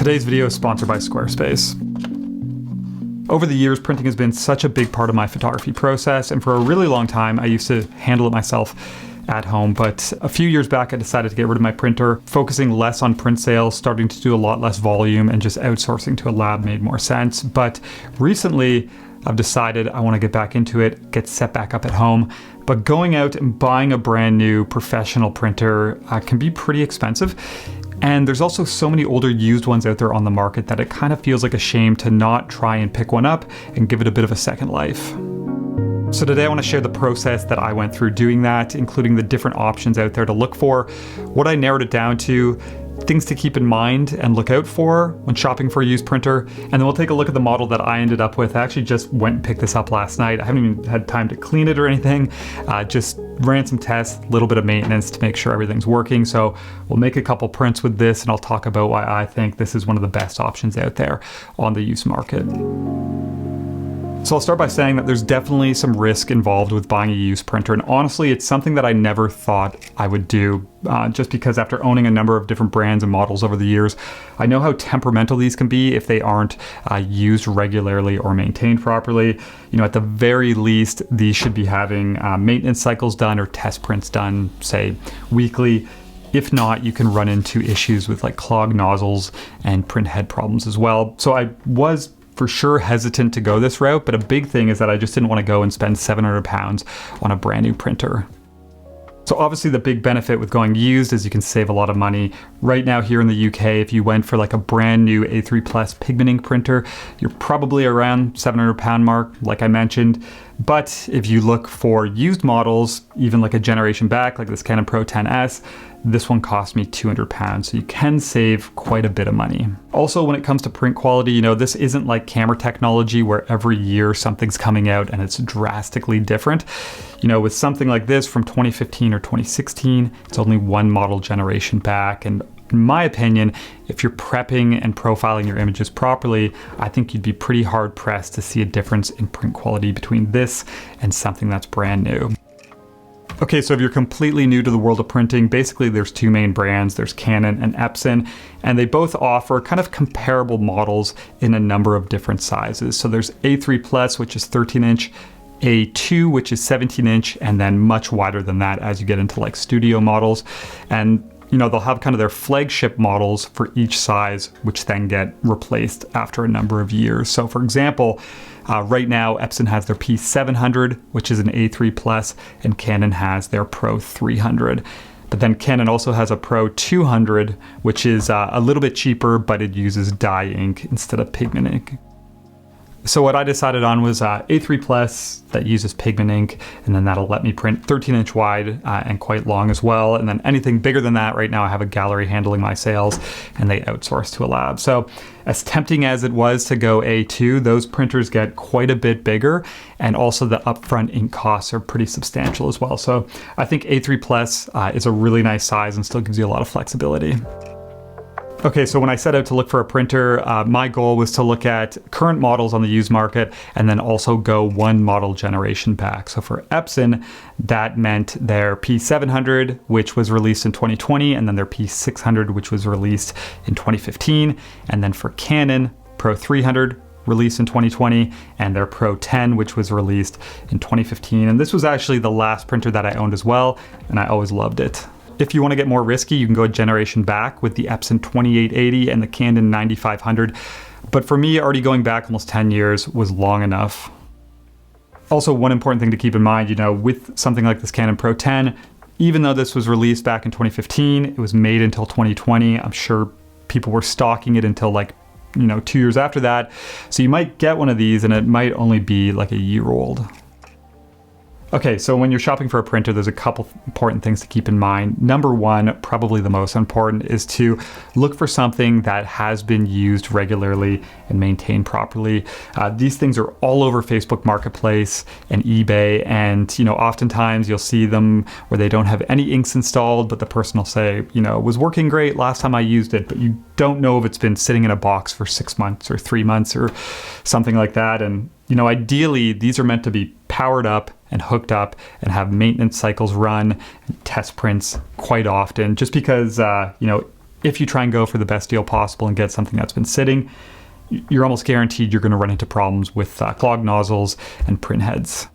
Today's video is sponsored by Squarespace. Over the years, printing has been such a big part of my photography process, and for a really long time, I used to handle it myself at home. But a few years back, I decided to get rid of my printer, focusing less on print sales, starting to do a lot less volume, and just outsourcing to a lab made more sense. But recently, I've decided I want to get back into it, get set back up at home. But going out and buying a brand new professional printer can be pretty expensive. And there's also so many older used ones out there on the market that it kind of feels like a shame to not try and pick one up and give it a bit of a second life. So today I want to share the process that I went through doing that, including the different options out there to look for, what I narrowed it down to, things to keep in mind and look out for when shopping for a used printer, and then we'll take a look at the model that I ended up with. I actually just went and picked this up last night. I haven't even had time to clean it or anything. Just ran some tests, a little bit of maintenance to make sure everything's working. So we'll make a couple prints with this, and I'll talk about why I think this is one of the best options out there on the used market. So I'll start by saying that there's definitely some risk involved with buying a used printer, and honestly, it's something that I never thought I would do, just because after owning a number of different brands and models over the years, I know how temperamental these can be if they aren't used regularly or maintained properly. You know, at the very least, these should be having maintenance cycles done or test prints done, say, weekly. If not, you can run into issues with like clogged nozzles and print head problems as well. So I was for sure hesitant to go this route, but a big thing is that I just didn't want to go and spend £700 on a brand new printer. So obviously the big benefit with going used is you can save a lot of money. Right now here in the UK, if you went for like a brand new A3 Plus pigment ink printer, you're probably around £700 mark, like I mentioned. But if you look for used models, even like a generation back, like this Canon Pro-10s, this one cost me £200, so you can save quite a bit of money. Also, when it comes to print quality, you know, this isn't like camera technology where every year something's coming out and it's drastically different. You know, with something like this from 2015 or 2016, it's only one model generation back, and in my opinion, if you're prepping and profiling your images properly, I think you'd be pretty hard pressed to see a difference in print quality between this and something that's brand new. Okay, so if you're completely new to the world of printing, basically there's two main brands. There's Canon and Epson, and they both offer kind of comparable models in a number of different sizes. So there's A3 Plus, which is 13-inch, A2, which is 17-inch, and then much wider than that as you get into like studio models. And you know, they'll have kind of their flagship models for each size, which then get replaced after a number of years. So for example, right now Epson has their P700, which is an A3 Plus, and Canon has their Pro 300. But then Canon also has a Pro 200, which is a little bit cheaper, but it uses dye ink instead of pigment ink. So what I decided on was A3 Plus that uses pigment ink, and then that'll let me print 13-inch wide and quite long as well. And then anything bigger than that, right now I have a gallery handling my sales, and they outsource to a lab. So as tempting as it was to go A2, those printers get quite a bit bigger, and also the upfront ink costs are pretty substantial as well. So I think A3 Plus is a really nice size and still gives you a lot of flexibility. Okay, so when I set out to look for a printer, my goal was to look at current models on the used market and then also go one model generation back. So for Epson, that meant their P700, which was released in 2020, and then their P600, which was released in 2015. And then for Canon, Pro 300, released in 2020, and their Pro-10, which was released in 2015. And this was actually the last printer that I owned as well, and I always loved it. If you want to get more risky, you can go a generation back with the Epson 2880 and the Canon 9500. But for me, already going back almost 10 years was long enough. Also, one important thing to keep in mind, you know, with something like this Canon Pro-10, even though this was released back in 2015, it was made until 2020. I'm sure people were stocking it until like, you know, 2 years after that. So you might get one of these and it might only be like a year old. Okay, so when you're shopping for a printer, there's a couple important things to keep in mind. Number one, probably the most important, is to look for something that has been used regularly and maintained properly. These things are all over Facebook Marketplace and eBay, and you know, oftentimes you'll see them where they don't have any inks installed, but the person will say, you know, it was working great last time I used it, but you don't know if it's been sitting in a box for 6 months or 3 months or something like that. And you know, ideally, these are meant to be powered up and hooked up and have maintenance cycles run and test prints quite often, just because, you know, if you try and go for the best deal possible and get something that's been sitting, you're almost guaranteed you're going to run into problems with clogged nozzles and print heads.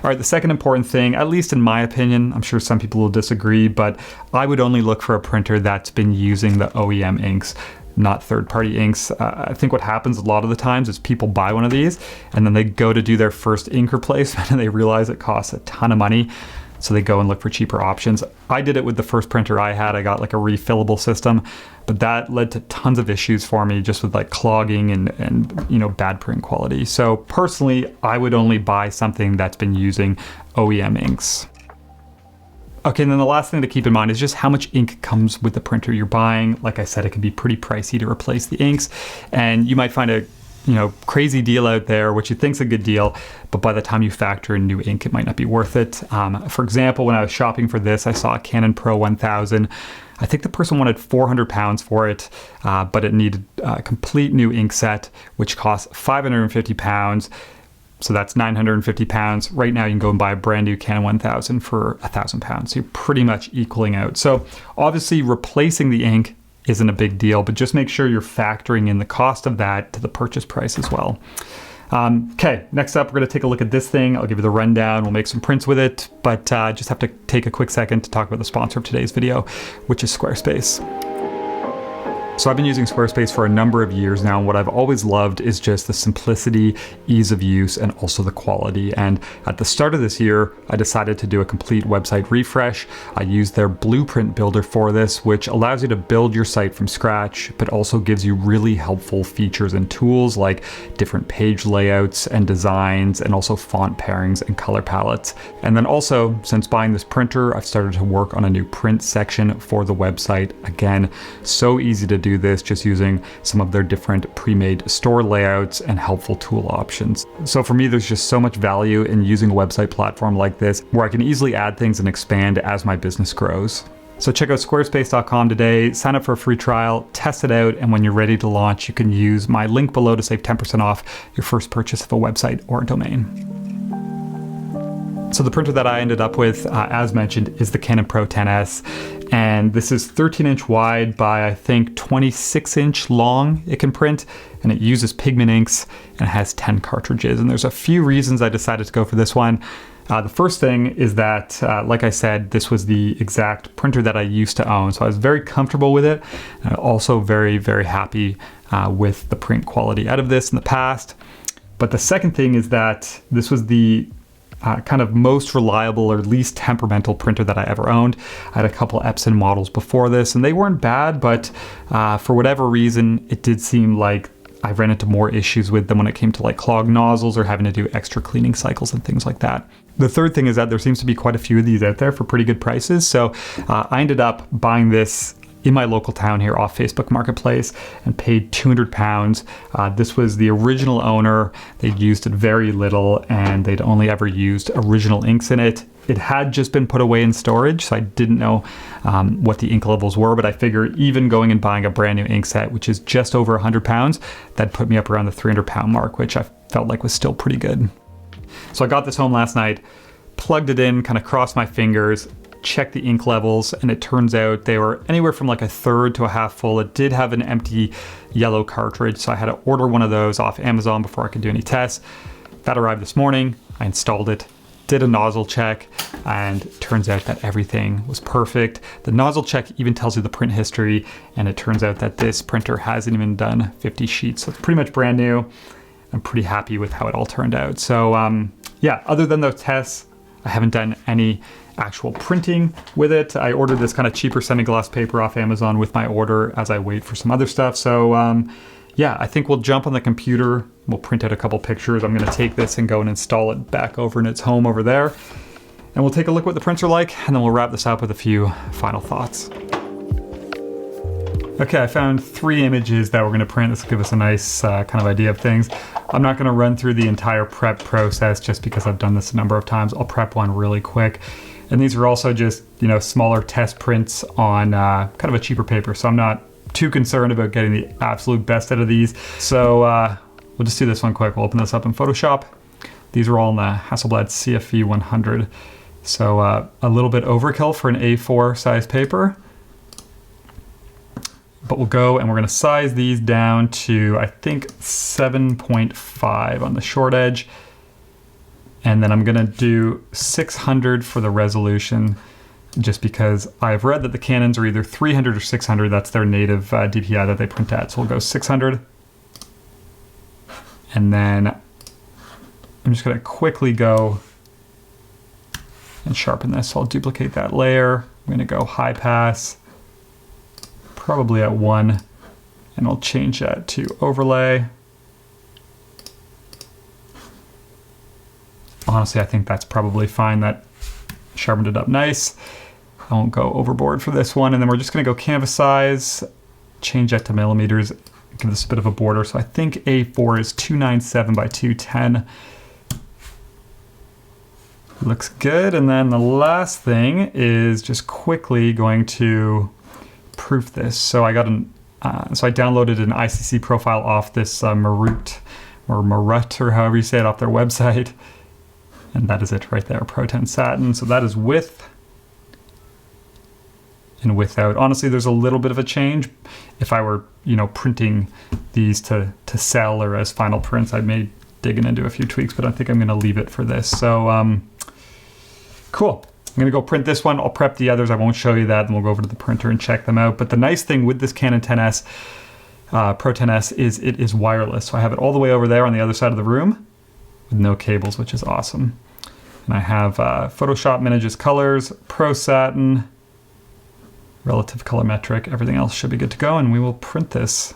All right, the second important thing, at least in my opinion, I'm sure some people will disagree, but I would only look for a printer that's been using the OEM inks, not third-party inks. I think what happens a lot of the times is people buy one of these and then they go to do their first ink replacement and they realize it costs a ton of money. So they go and look for cheaper options. I did it with the first printer I had. I got like a refillable system, but that led to tons of issues for me just with like clogging and you know, bad print quality. So personally, I would only buy something that's been using OEM inks. Okay, and then the last thing to keep in mind is just how much ink comes with the printer you're buying. Like I said, it can be pretty pricey to replace the inks, and you might find a crazy deal out there, which you think's a good deal, but by the time you factor in new ink, it might not be worth it. For example, when I was shopping for this, I saw a Canon Pro-1000. I think the person wanted £400 for it, but it needed a complete new ink set, which costs £550. So that's £950. Right now you can go and buy a brand new Canon 1000 for £1,000. So you're pretty much equaling out. So obviously replacing the ink isn't a big deal, but just make sure you're factoring in the cost of that to the purchase price as well. Okay, next up, we're going to take a look at this thing. I'll give you the rundown. We'll make some prints with it, but just have to take a quick second to talk about the sponsor of today's video, which is Squarespace. So I've been using Squarespace for a number of years now, and what I've always loved is just the simplicity, ease of use, and also the quality. And at the start of this year, I decided to do a complete website refresh. I used their blueprint builder for this, which allows you to build your site from scratch, but also gives you really helpful features and tools like different page layouts and designs, and also font pairings and color palettes. And then also, since buying this printer, I've started to work on a new print section for the website. Again, so easy to do this just using some of their different pre-made store layouts and helpful tool options. So for me, there's just so much value in using a website platform like this where I can easily add things and expand as my business grows. So check out squarespace.com today, sign up for a free trial, test it out, and when you're ready to launch, you can use my link below to save 10% off your first purchase of a website or a domain. So the printer that I ended up with, as mentioned, is the Canon Pro-10s. And this is 13-inch wide by, I think, 26-inch long it can print. And it uses pigment inks and it has 10 cartridges. And there's a few reasons I decided to go for this one. The first thing is that, like I said, this was the exact printer that I used to own. So I was very comfortable with it. And also very, very happy with the print quality out of this in the past. But the second thing is that this was the kind of most reliable or least temperamental printer that I ever owned. I had a couple Epson models before this and they weren't bad, but for whatever reason, it did seem like I ran into more issues with them when it came to like clogged nozzles or having to do extra cleaning cycles and things like that. The third thing is that there seems to be quite a few of these out there for pretty good prices. So I ended up buying this in my local town here off Facebook Marketplace and paid £200. This was the original owner. They'd used it very little and they'd only ever used original inks in it. It had just been put away in storage, so I didn't know what the ink levels were, but I figured even going and buying a brand new ink set, which is just over £100, that put me up around the £300 mark, which I felt like was still pretty good. So I got this home last night, plugged it in, kind of crossed my fingers, checked the ink levels, and it turns out they were anywhere from like a third to a half full. It did have an empty yellow cartridge, so I had to order one of those off Amazon before I could do any tests. That arrived this morning. I installed it, did a nozzle check, and it turns out that everything was perfect. The nozzle check even tells you the print history, and it turns out that this printer hasn't even done 50 sheets, so it's pretty much brand new. I'm pretty happy with how it all turned out. So yeah, other than those tests, I haven't done any actual printing with it. I ordered this kind of cheaper semi-gloss paper off Amazon with my order as I wait for some other stuff. So yeah, I think we'll jump on the computer. We'll print out a couple pictures. I'm gonna take this and go and install it back over in its home over there. And we'll take a look what the prints are like, and then we'll wrap this up with a few final thoughts. Okay, I found 3 images that we're gonna print. This will give us a nice kind of idea of things. I'm not gonna run through the entire prep process just because I've done this a number of times. I'll prep one really quick. And these are also just, smaller test prints on kind of a cheaper paper. So I'm not too concerned about getting the absolute best out of these. So we'll just do this one quick. We'll open this up in Photoshop. These are all in the Hasselblad CFV 100. So a little bit overkill for an A4 size paper. but we'll go and we're gonna size these down to, I think, 7.5 on the short edge. And then I'm gonna do 600 for the resolution, just because I've read that the Canons are either 300 or 600. That's their native DPI that they print at. So we'll go 600. And then I'm just gonna quickly go and sharpen this. So I'll duplicate that layer. I'm gonna go high pass, probably at 1, and I'll change that to overlay. Honestly, I think that's probably fine. That sharpened it up nice. I won't go overboard for this one. And then we're just gonna go canvas size, change that to millimeters, give this a bit of a border. So I think A4 is 297 by 210. Looks good. And then the last thing is just quickly going to proof this. So I got so I downloaded an ICC profile off this Marut or however you say it, off their website. And that is it right there, Pro-10s satin. So that is with and without. Honestly, there's a little bit of a change. If I were, printing these to sell or as final prints, I may dig into a few tweaks, but I think I'm gonna leave it for this. So cool. I'm gonna go print this one. I'll prep the others. I won't show you that, and we'll go over to the printer and check them out. But the nice thing with this Canon 10S, Pro-10s, is it is wireless. So I have it all the way over there on the other side of the room with no cables, which is awesome. And I have Photoshop Manages Colors, Pro Satin, Relative Color Metric. Everything else should be good to go, and we will print this.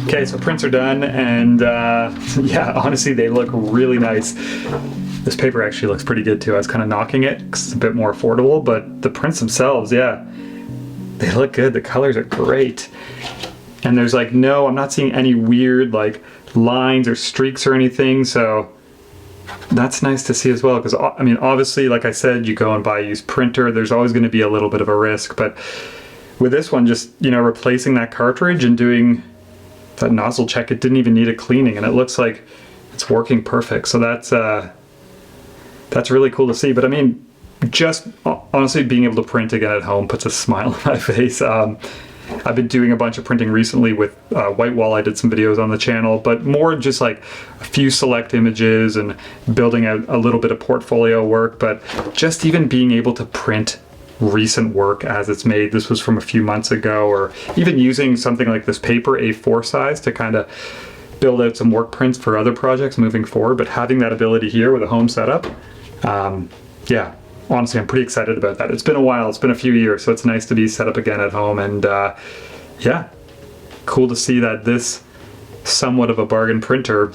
Okay, so prints are done, and yeah, honestly, they look really nice. This paper actually looks pretty good too. I was kind of knocking it because it's a bit more affordable, but the prints themselves, yeah, they look good. The colors are great. And there's I'm not seeing any weird lines or streaks or anything, so that's nice to see as well. Because I mean, obviously, like I said, you go and buy a used printer, there's always going to be a little bit of a risk, but with this one, just replacing that cartridge and doing that nozzle check, it didn't even need a cleaning, and it looks like it's working perfect. So that's really cool to see. But I mean, just honestly being able to print again at home puts a smile on my face. I've been doing a bunch of printing recently with Whitewall. I did some videos on the channel, but more just a few select images and building out a little bit of portfolio work. But just even being able to print recent work as it's made. This was from a few months ago, or even using something like this paper, A4 size, to kind of build out some work prints for other projects moving forward. But having that ability here with a home setup, yeah, honestly, I'm pretty excited about that. It's been a while, it's been a few years, so it's nice to be set up again at home. And yeah, cool to see that this somewhat of a bargain printer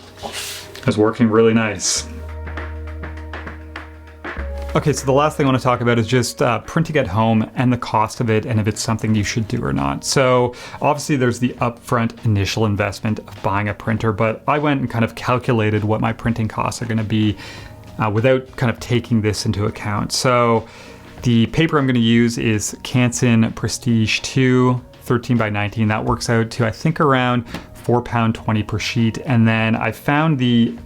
is working really nice. Okay, so the last thing I want to talk about is just printing at home and the cost of it, and if it's something you should do or not. So obviously there's the upfront initial investment of buying a printer, but I went and kind of calculated what my printing costs are going to be without kind of taking this into account. So the paper I'm going to use is Canson Prestige 2 13 by 19. That works out to, I think, around £4.20 per sheet. And then I found the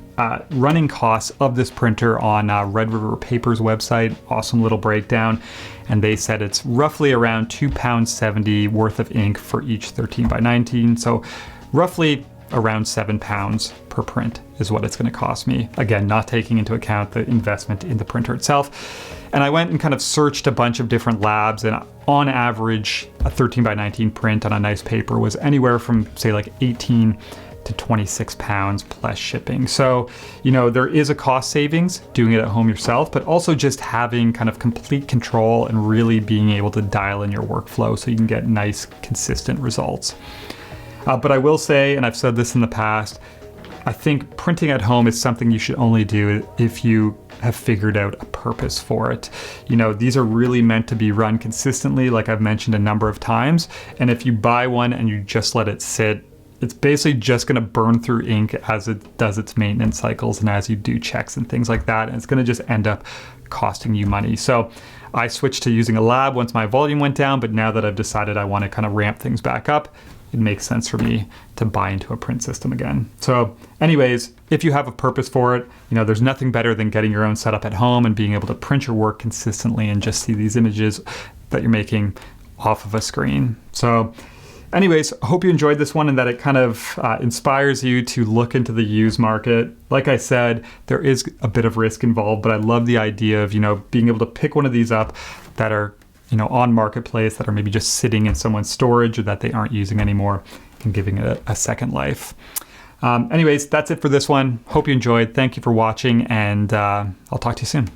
running costs of this printer on Red River Paper's website. Awesome little breakdown. And they said it's roughly around £2.70 worth of ink for each 13 by 19. So roughly around £7 per print is what it's going to cost me. Again, not taking into account the investment in the printer itself. And I went and kind of searched a bunch of different labs, and on average, a 13 by 19 print on a nice paper was anywhere from, say, 18 to 26 pounds plus shipping. So, there is a cost savings doing it at home yourself, but also just having kind of complete control and really being able to dial in your workflow so you can get nice, consistent results. But I will say, and I've said this in the past, I think printing at home is something you should only do if you have figured out a purpose for it. These are really meant to be run consistently, like I've mentioned a number of times. And if you buy one and you just let it sit, it's basically just going to burn through ink as it does its maintenance cycles and as you do checks and things like that. And it's going to just end up costing you money. So I switched to using a lab once my volume went down, but now that I've decided I want to kind of ramp things back up, it makes sense for me to buy into a print system again. So anyways, if you have a purpose for it, there's nothing better than getting your own setup at home and being able to print your work consistently and just see these images that you're making off of a screen. So anyways, I hope you enjoyed this one and that it kind of inspires you to look into the used market. Like I said, there is a bit of risk involved, but I love the idea of, being able to pick one of these up that are, on Marketplace, that are maybe just sitting in someone's storage or that they aren't using anymore, and giving it a second life. Anyways, that's it for this one. Hope you enjoyed. Thank you for watching, and I'll talk to you soon.